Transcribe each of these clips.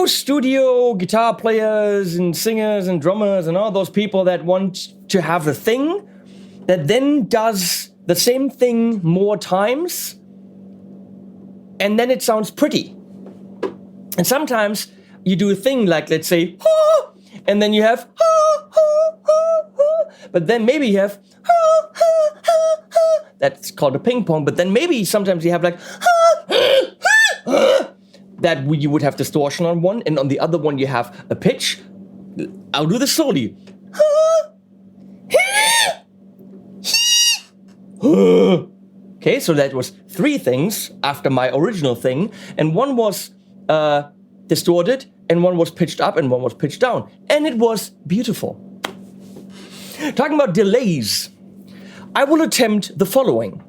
you studio guitar players and singers and drummers and all those people that want to have a thing that then does the same thing more times, and then it sounds pretty. And sometimes you do a thing like, let's say, ah, and then you have, ah, ah, ah, ah, but then maybe you have, ah, ah, ah, ah. That's called a ping pong, but then maybe sometimes you have like, ah, ah, ah, that you would have distortion on one, and on the other one you have a pitch. I'll do this slowly. Okay, so that was 3 things after my original thing, and one was distorted, and one was pitched up, and one was pitched down, and it was beautiful. Talking about delays, I will attempt the following.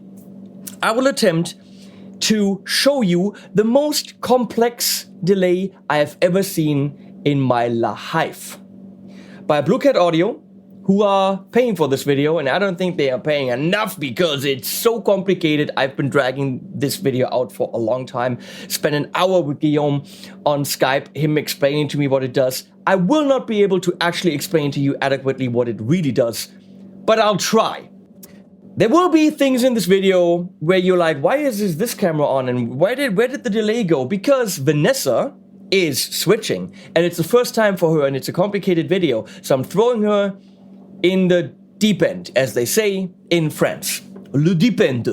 I will attempt to show you the most complex delay I have ever seen in my life by Blue Cat Audio, who are paying for this video, and I don't think they are paying enough because it's so complicated. I've been dragging this video out for a long time, spent an hour with Guillaume on Skype, him explaining to me what it does. I will not be able to actually explain to you adequately what it really does, but I'll try. There will be things in this video where you're like, why is this camera on, and where did the delay go? Because Vanessa is switching, and it's the first time for her, and it's a complicated video, so I'm throwing her in the deep end, as they say in France. Le deep end.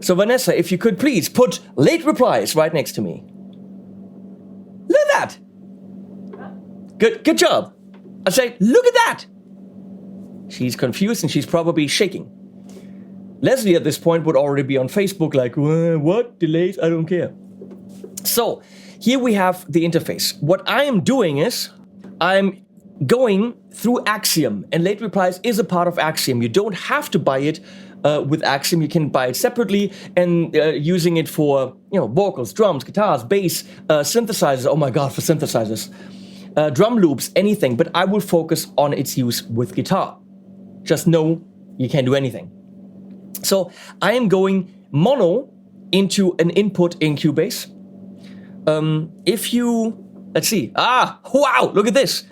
So Vanessa, if you could please put late replies right next to me. Look at that. Good job. I say, look at that. She's confused and she's probably shaking. Leslie at this point would already be on Facebook like, what? Delays? I don't care. So here we have the interface. What I am doing is I'm going through Axiom, and Late Replies is a part of Axiom. You don't have to buy it with Axiom. You can buy it separately and using it for, vocals, drums, guitars, bass, synthesizers. Oh my God, for synthesizers. Drum loops, anything. But I will focus on its use with guitar. Just know you can't do anything. So I am mono into an input in Cubase. If you, let's see. Wow, look at this.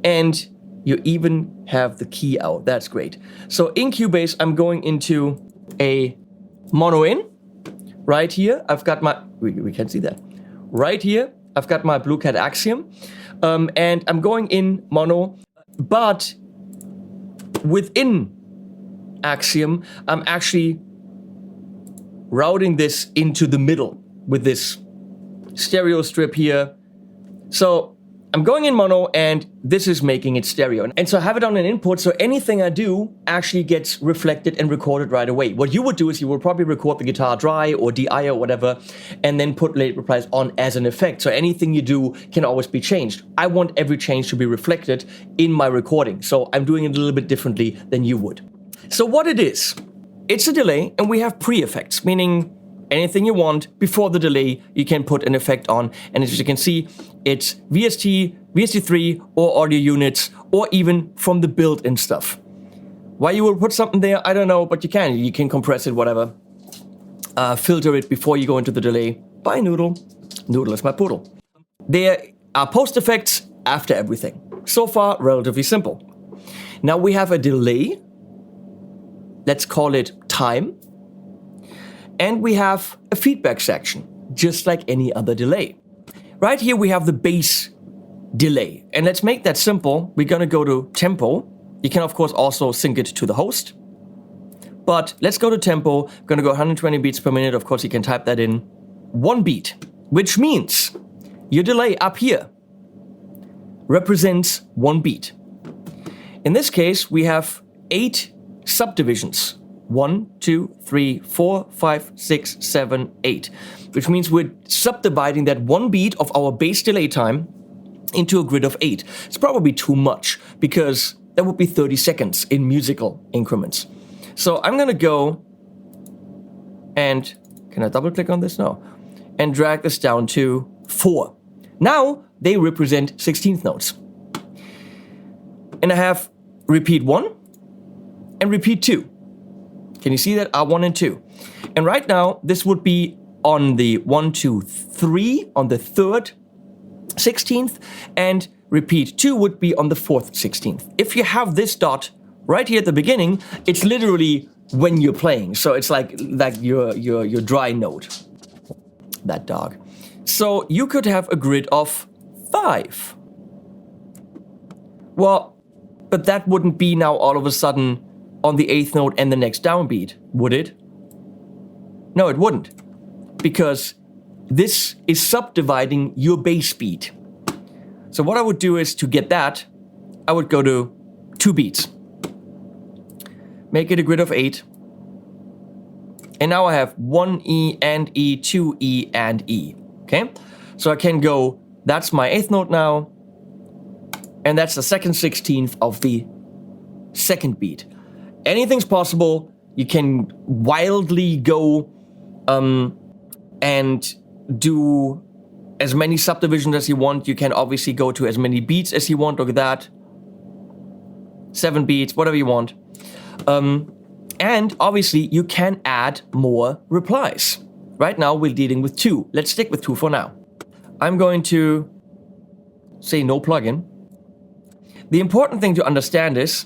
And you even have the key out. That's great. So in Cubase, I'm going into a mono in. Right here, I've got my, we can't see that. Right here, I've got my Blue Cat Axiom. And I'm going in mono, but within Axiom, I'm actually routing this into the middle with this stereo strip here. So I'm going in mono, and this is making it stereo. And so I have it on an input, so anything I do actually gets reflected and recorded right away. What you would do is you will probably record the guitar dry or DI or whatever, and then put Late Replies on as an effect. So anything you do can always be changed. I want every change to be reflected in my recording. So I'm doing it a little bit differently than you would. So what it is, it's a delay, and we have pre-effects, meaning anything you want before the delay, you can put an effect on. And as you can see, it's VST, VST3, or audio units, or even from the built-in stuff. Why you will put something there, I don't know, but you can. You can compress it, whatever. Filter it before you go into the delay. Bye, Noodle. Noodle is my poodle. There are post effects after everything. So far, relatively simple. Now we have a delay. Let's call it time. And we have a feedback section, just like any other delay. Right here we have the bass delay. And let's make that simple. We're gonna go to tempo. You can of course also sync it to the host. But let's go to tempo. I'm gonna go 120 beats per minute. Of course you can type that in. 1 beat, which means your delay up here represents 1 beat. In this case, we have 8 subdivisions. 1, 2, 3, 4, 5, 6, 7, 8. Which means we're subdividing that 1 beat of our bass delay time into a grid of 8. It's probably too much because that would be 30 seconds in musical increments. So I'm gonna go and, can I double click on this? No. And drag this down to 4. Now they represent 16th notes. And I have repeat 1 and repeat 2. Can you see that? R1 and 2. And right now, this would be on the 1, 2, 3, on the third 16th, and repeat 2 would be on the 4th 16th. If you have this dot right here at the beginning, it's literally when you're playing. So it's like your dry note. That dog. So you could have a grid of 5. Well, but that wouldn't be now all of a sudden on the 8th note and the next downbeat, would it? No, it wouldn't. Because this is subdividing your bass beat. So what I would do is, to get that, I would go to 2 beats. Make it a grid of 8. And now I have 1 E and E, 2 E and E. Okay? So I can go, that's my 8th note now. And that's the 2nd 16th of the 2nd beat. Anything's possible. You can wildly go and do as many subdivisions as you want. You can obviously go to as many beats as you want. Look at that. 7 beats, whatever you want. And obviously you can add more replies. Right now we're dealing with 2. Let's stick with 2 for now. I'm going to say no plugin. The important thing to understand is,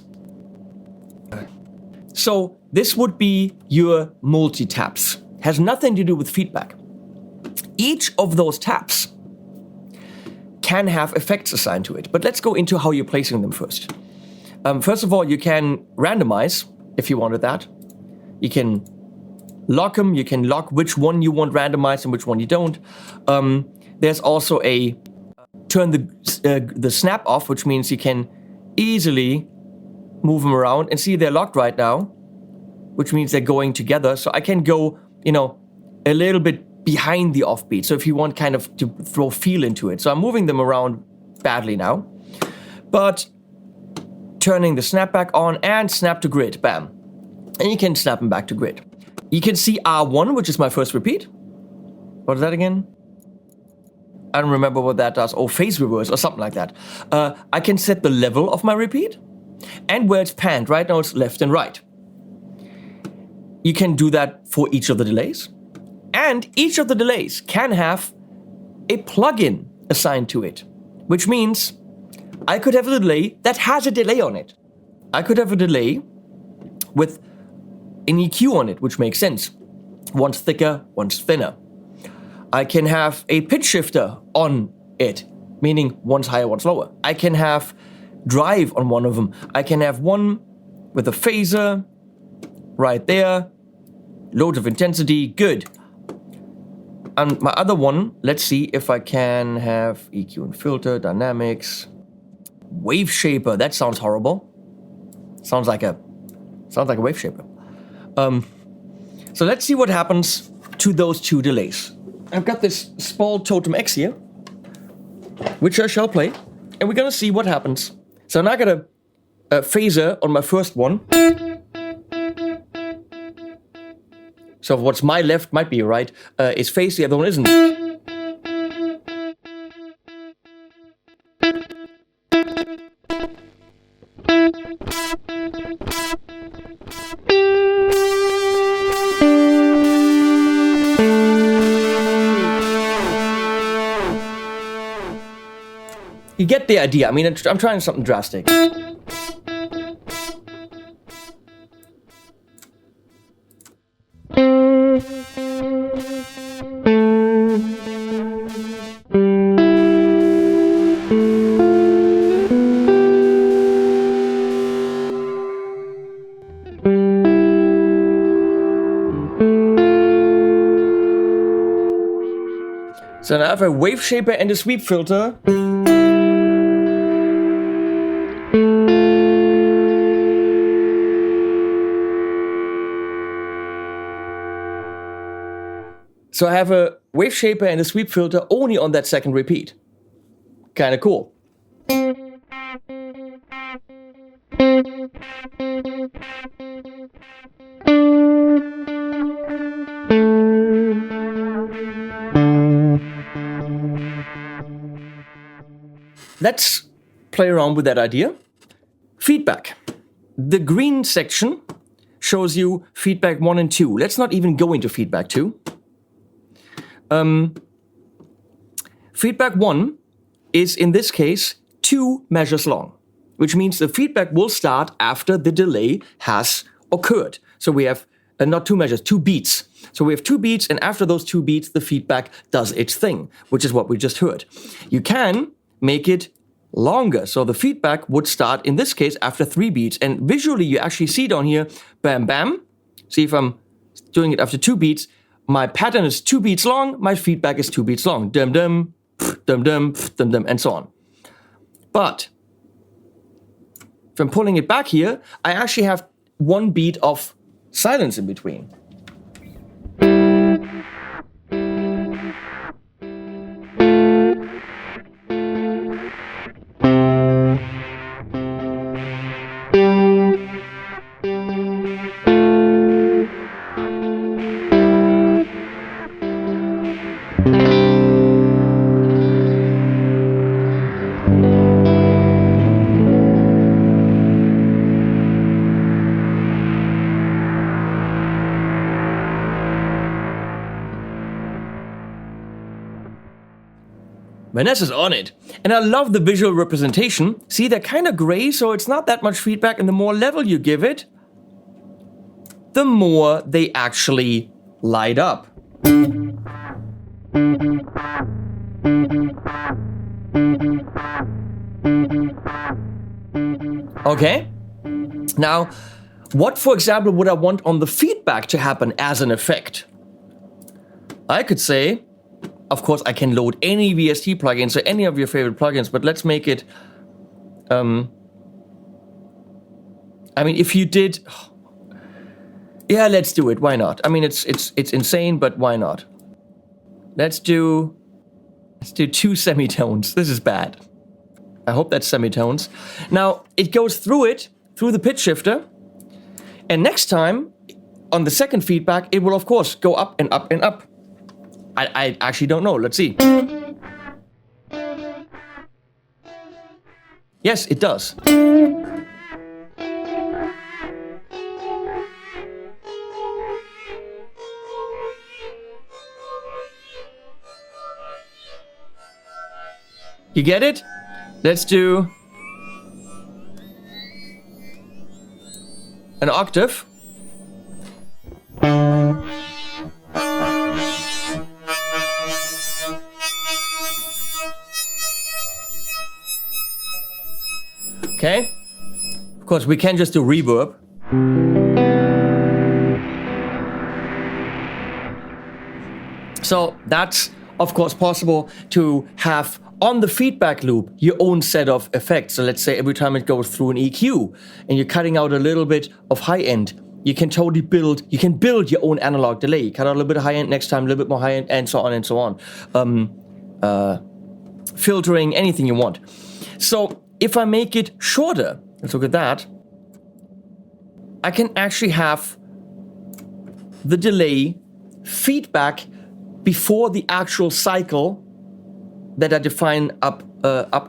so this would be your multi-taps. Has nothing to do with feedback. Each of those taps can have effects assigned to it, but let's go into how you're placing them first. First of all, you can randomize if you wanted that. You can lock them, you can lock which one you want randomized and which one you don't. There's also a turn the snap off, which means you can easily move them around and see they're locked right now, which means they're going together. So I can go, a little bit behind the offbeat. So if you want kind of to throw feel into it. So I'm moving them around badly now, but turning the snap back on and snap to grid, bam. And you can snap them back to grid. You can see R1, which is my first repeat. What is that again? I don't remember what that does. Oh, phase reverse or something like that. I can set the level of my repeat and where it's panned. Right now it's left and right. You can do that for each of the delays. And each of the delays can have a plugin assigned to it, which means I could have a delay that has a delay on it. I could have a delay with an EQ on it, which makes sense. One's thicker, one's thinner. I can have a pitch shifter on it, meaning one's higher, one's lower. I can have drive on one of them. I can have one with a phaser right there, loads of intensity, good. And my other one, let's see if I can have EQ and filter, dynamics, wave shaper. That sounds horrible. Sounds like a wave shaper. So let's see what happens to those 2 delays. I've got this small Totem X here, which I shall play, and we're gonna see what happens. So now I got a phaser on my first one. So what's my left might be your right. Is phase, the other one isn't. You get the idea. I mean, I'm trying something drastic. So now I have a wave shaper and a sweep filter. So I have a wave shaper and a sweep filter only on that second repeat. Kinda cool. Let's play around with that idea. Feedback. The green section shows you feedback 1 and 2. Let's not even go into feedback 2. Feedback 1 is in this case 2 measures long, which means the feedback will start after the delay has occurred. So we have not 2 measures, 2 beats. So we have 2 beats, and after those 2 beats, the feedback does its thing, which is what we just heard. You can make it longer. So the feedback would start, in this case, after 3 beats. And visually, you actually see down here, bam, bam. See if I'm doing it after 2 beats. My pattern is 2 beats long. My feedback is 2 beats long. Dum, dum, dum, dum, dum, dum, and so on. But if I'm pulling it back here, I actually have 1 beat of silence in between. Vanessa's on it. And I love the visual representation. See, they're kind of gray, so it's not that much feedback, and the more level you give it, the more they actually light up. Okay? Now, what, for example, would I want on the feedback to happen as an effect? I could say, of course, I can load any VST plugin, so any of your favorite plugins, but let's make it, I mean, if you did, yeah, let's do it, why not? I mean, it's insane, but why not? Let's do 2 semitones. This is bad. I hope that's semitones. Now, it goes through the pitch shifter, and next time, on the second feedback, it will, of course, go up and up and up. I actually don't know. Let's see. Yes, it does. You get it? Let's do an octave. Okay, of course we can just do reverb. So that's of course possible to have on the feedback loop your own set of effects. So let's say every time it goes through an EQ and you're cutting out a little bit of high end, you can totally build your own analog delay. You cut out a little bit of high end, next time a little bit more high end, and so on and so on. Filtering, anything you want. So if I make it shorter, let's look at that, I can actually have the delay feedback before the actual cycle that I define up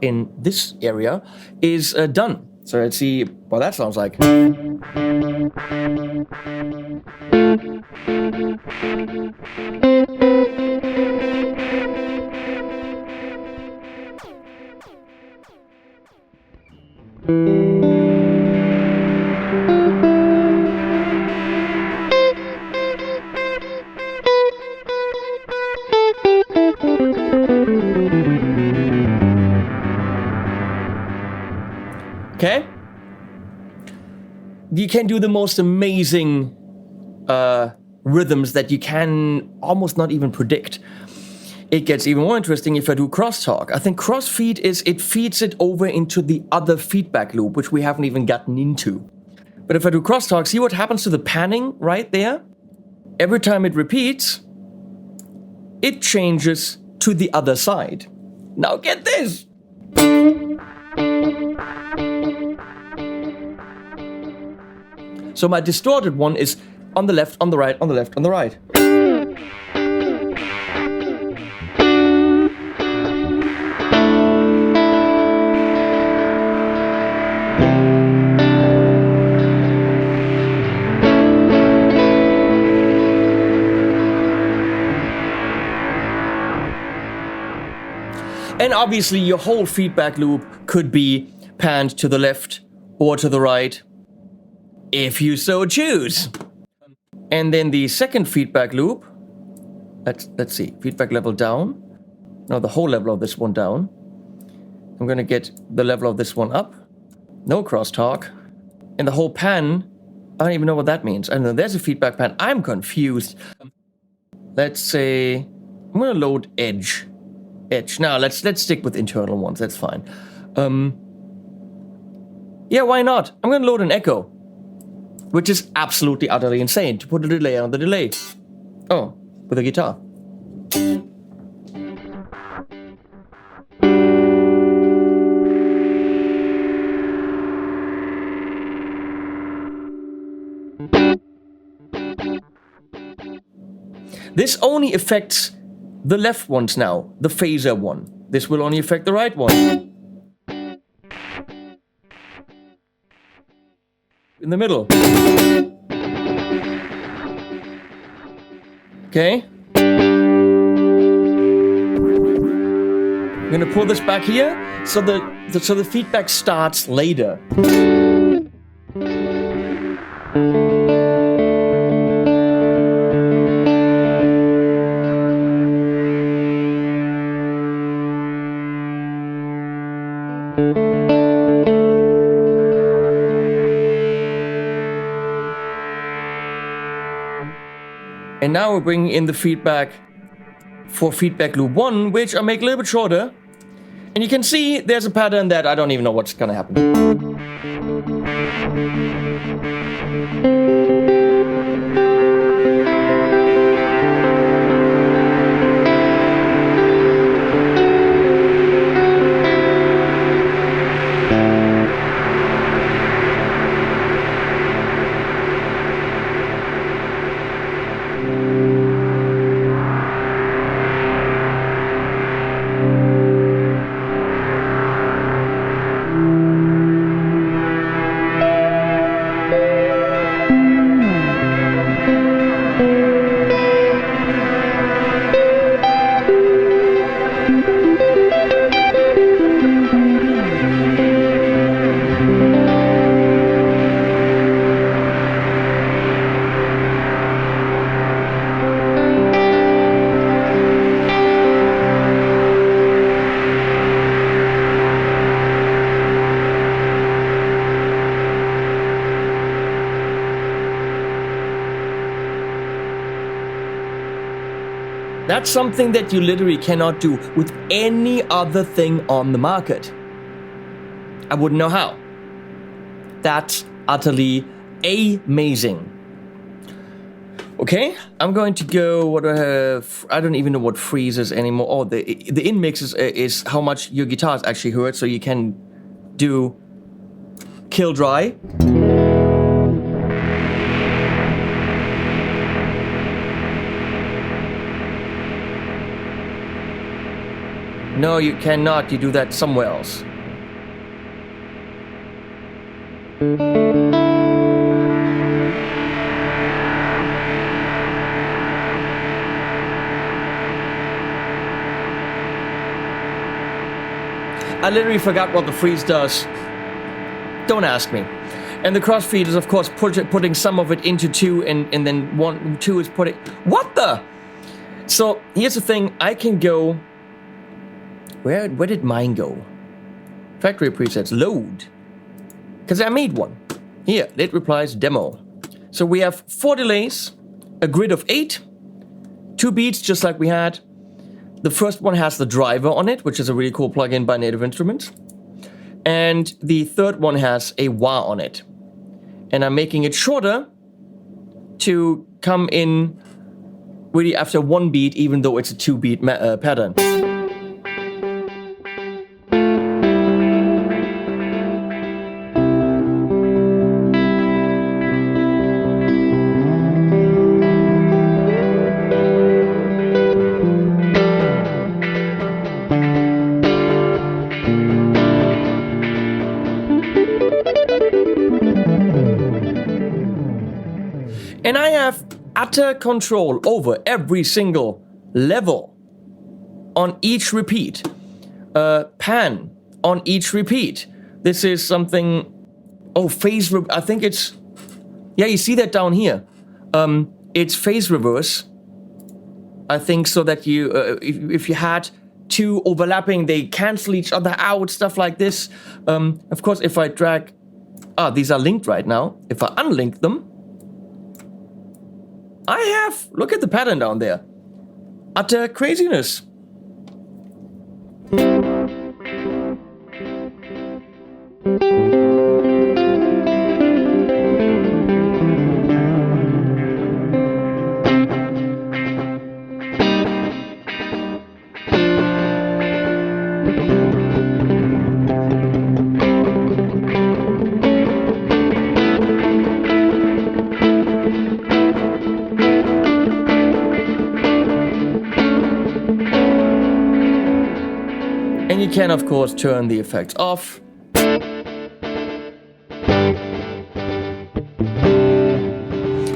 in this area is done. So let's see what that sounds like. Okay? You can do the most amazing rhythms that you can almost not even predict. It gets even more interesting if I do crosstalk. I think crossfeed it feeds it over into the other feedback loop, which we haven't even gotten into. But if I do crosstalk, see what happens to the panning right there? Every time it repeats, it changes to the other side. Now get this! So my distorted one is on the left, on the right, on the left, on the right. And obviously your whole feedback loop could be panned to the left or to the right, if you so choose. And then the second feedback loop, let's see, feedback level down. No, the whole level of this one down. I'm gonna get the level of this one up. No crosstalk. And the whole pan, I don't even know what that means. I don't know, there's a feedback pan. I'm confused. Let's say, I'm gonna load edge. Now, let's stick with internal ones, that's fine. Yeah, why not? I'm gonna load an echo. Which is absolutely, utterly insane, to put a delay on the delay. Oh, with a guitar. This only affects the left ones now, the phaser one. This will only affect the right one. In the middle. Okay. I'm gonna pull this back here, so the feedback starts later. And now we're bringing in the feedback for feedback loop 1, which I make a little bit shorter. And you can see there's a pattern that I don't even know what's gonna happen. That's something that you literally cannot do with any other thing on the market. I wouldn't know how. That's utterly amazing. Okay, I'm going to go, what do I have? I don't even know what freezes anymore. Oh, the in mix is how much your guitars actually hurt, so you can do kill dry. No, you cannot. You do that somewhere else. I literally forgot what the freeze does. Don't ask me. And the crossfeed is, of course, putting some of it into 2, and then 2 is putting... What the? So, here's the thing. I can go... Where did mine go? Factory presets, load. Because I made one. Here, LATE REPLIES demo. So we have 4 delays, a grid of 8, 2 beats just like we had. The first one has the driver on it, which is a really cool plugin by Native Instruments. And the third one has a wah on it. And I'm making it shorter to come in really after 1 beat, even though it's a 2-beat pattern. And I have utter control over every single level on each repeat. pan on each repeat. This is something, oh, phase, I think it's, yeah, you see that down here. It's phase reverse. I think so that you, if you had two overlapping, they cancel each other out, stuff like this. Of course, if I drag, these are linked right now. If I unlink them, I have, look at the pattern down there. Utter craziness. And you can, of course, turn the effects off.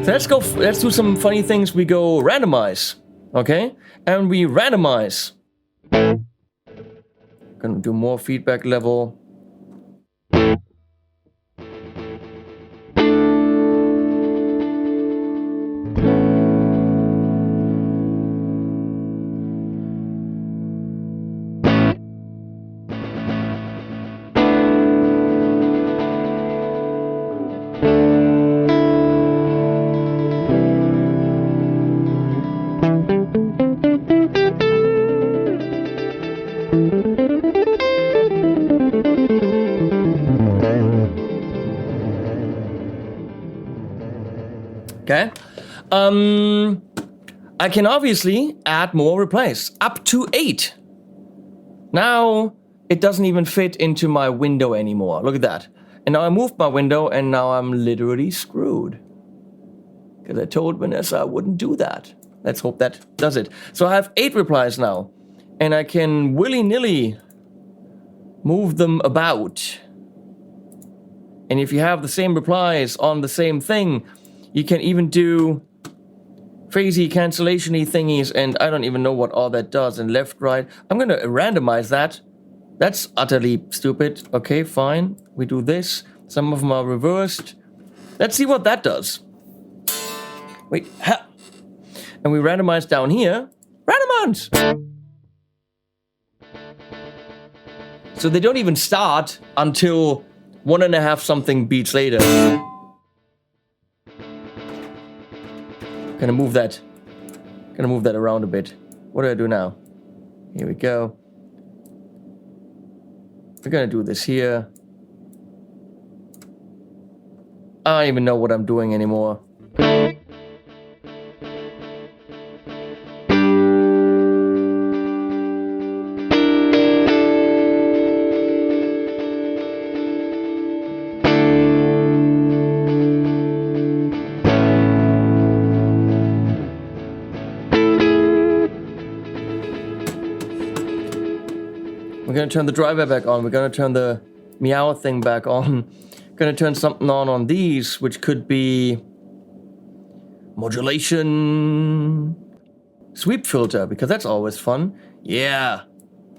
So let's do some funny things. We go randomize, okay? And we randomize. Gonna do more feedback level. Okay. I can obviously add more replays, up to 8. Now it doesn't even fit into my window anymore. Look at that. And now I moved my window and now I'm literally screwed. Because I told Vanessa I wouldn't do that. Let's hope that does it. So I have 8 replies now. And I can willy-nilly move them about. And if you have the same replies on the same thing, you can even do phasey cancellation-y thingies, and I don't even know what all that does. And left, right. I'm gonna randomize that. That's utterly stupid. Okay, fine. We do this. Some of them are reversed. Let's see what that does. Wait, ha! And we randomize down here. Randomize! So they don't even start until 1.5 something beats later. Gonna move that around a bit. What do I do now? Here we go. We're gonna do this here. I don't even know what I'm doing anymore. We're gonna turn the driver back on. We're gonna turn the meow thing back on. Gonna turn something on these, which could be modulation, sweep filter, because that's always fun. Yeah,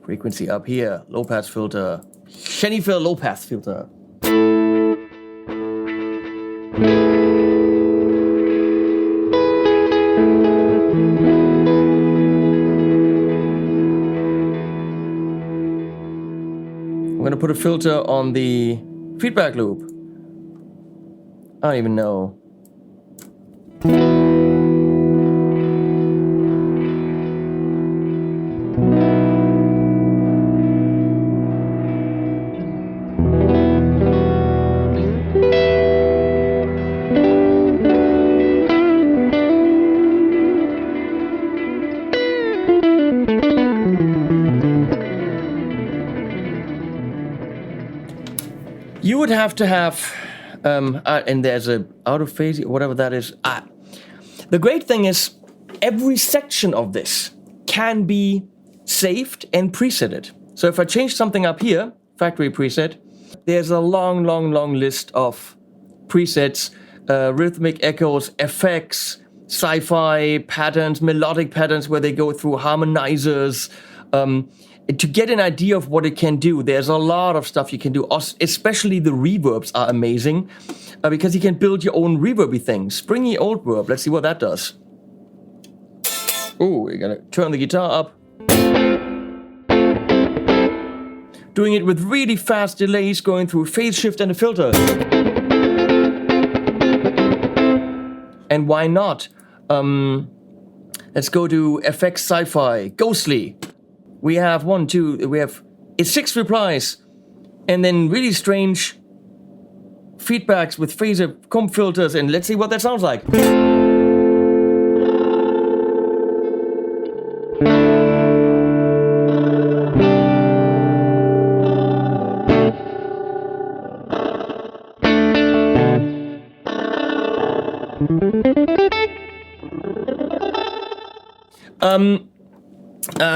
frequency up here, low pass filter, Shenifil low pass filter. I'm gonna put a filter on the feedback loop. I don't even know. You would have to have, and there's a out of phase, whatever that is. The great thing is, every section of this can be saved and presetted. So if I change something up here, factory preset, there's a long list of presets, rhythmic echoes, effects, sci-fi patterns, melodic patterns where they go through harmonizers, to get an idea of what it can do, there's a lot of stuff you can do. Especially the reverbs are amazing because you can build your own reverby thing. Springy old verb. Let's see what that does. Oh, we're gonna turn the guitar up. Doing it with really fast delays, going through a phase shift and a filter. And why not? Let's go to FX Sci-Fi, Ghostly. We have 6 replies, and then really strange feedbacks with phaser comp filters, and let's see what that sounds like.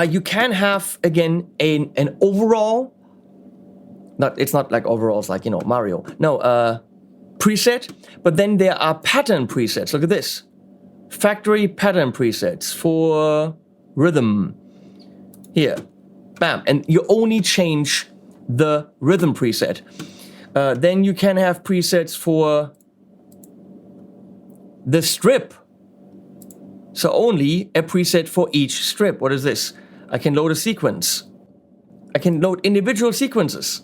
You can have, again, an overall, it's not like overalls like, you know, Mario. No, preset, but then there are pattern presets. Look at this. Factory pattern presets for rhythm. Here, bam, and you only change the rhythm preset. Then you can have presets for the strip. So only a preset for each strip. What is this? I can load a sequence. I can load individual sequences.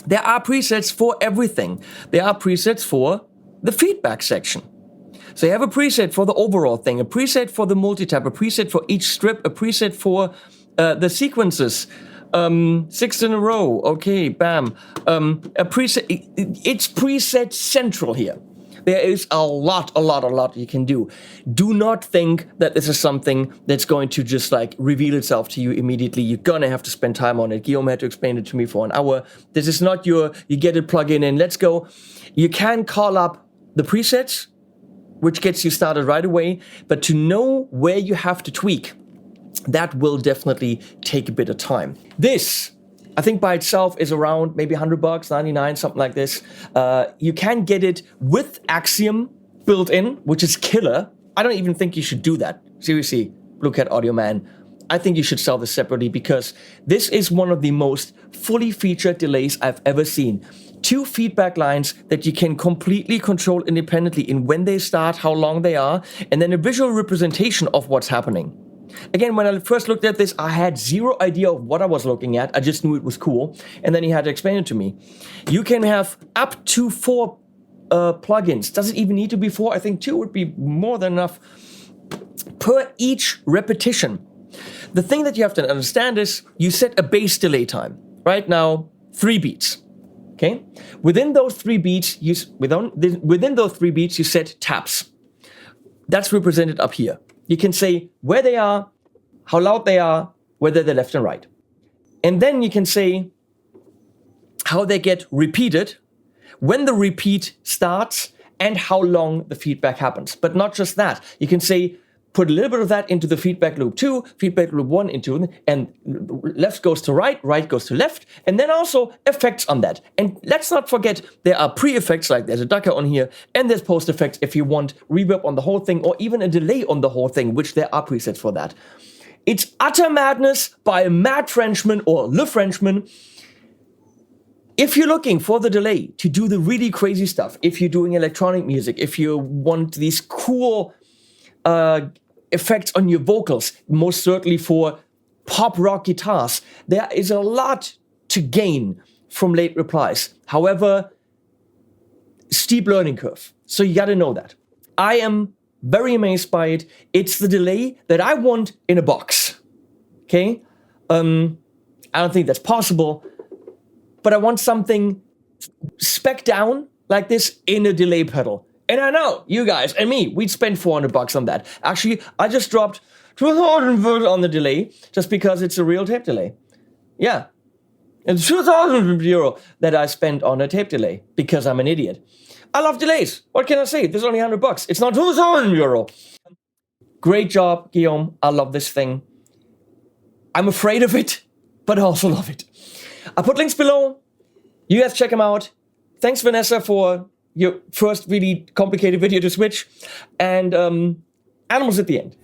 There are presets for everything. There are presets for the feedback section. So you have a preset for the overall thing, a preset for the multi-tap, a preset for each strip, a preset for the sequences. 6 in a row. Okay, bam. A preset. It's preset central here. There is a lot you can do. Do not think that this is something that's going to just like reveal itself to you immediately. You're gonna have to spend time on it. Guillaume had to explain it to me for an hour. This is not you get it, plug in and let's go. You can call up the presets, which gets you started right away, but to know where you have to tweak, that will definitely take a bit of time. This, I think by itself is around maybe $100, 99, something like this. You can get it with Axiom built in, which is killer. I don't even think you should do that. Seriously, Blue Cat Audio Man. I think you should sell this separately because this is one of the most fully featured delays I've ever seen. 2 feedback lines that you can completely control independently in when they start, how long they are, and then a visual representation of what's happening. Again, when I first looked at this, I had zero idea of what I was looking at. I just knew it was cool. And then he had to explain it to me. You can have up to 4 plugins. Does it even need to be 4? I think 2 would be more than enough per each repetition. The thing that you have to understand is you set a base delay time. Right now, 3 beats. Okay? Within those 3 beats, you set taps. That's represented up here. You can say where they are, how loud they are, whether they're left and right. And then you can say how they get repeated, when the repeat starts, and how long the feedback happens. But not just that. You can say, put a little bit of that into the feedback loop 2, feedback loop 1 into, and left goes to right, right goes to left, and then also effects on that. And let's not forget, there are pre-effects, like there's a ducker on here, and there's post-effects if you want reverb on the whole thing, or even a delay on the whole thing, which there are presets for that. It's utter madness by a mad Frenchman or Le Frenchman. If you're looking for the delay to do the really crazy stuff, if you're doing electronic music, if you want these cool effects on your vocals, most certainly for pop rock guitars, there is a lot to gain from late replies. However, steep learning curve. So you gotta know that. I am very amazed by it. It's the delay that I want in a box. Okay? I don't think that's possible, but I want something spec down like this in a delay pedal. And I know, you guys and me, we'd spend $400 on that. Actually, I just dropped 2,000 on the delay just because it's a real tape delay. Yeah. It's 2,000 euro that I spent on a tape delay because I'm an idiot. I love delays. What can I say? There's only $100. It's not 2,000 euro. Great job, Guillaume. I love this thing. I'm afraid of it, but I also love it. I put links below. You guys check them out. Thanks, Vanessa, for your first really complicated video to switch. And animals at the end.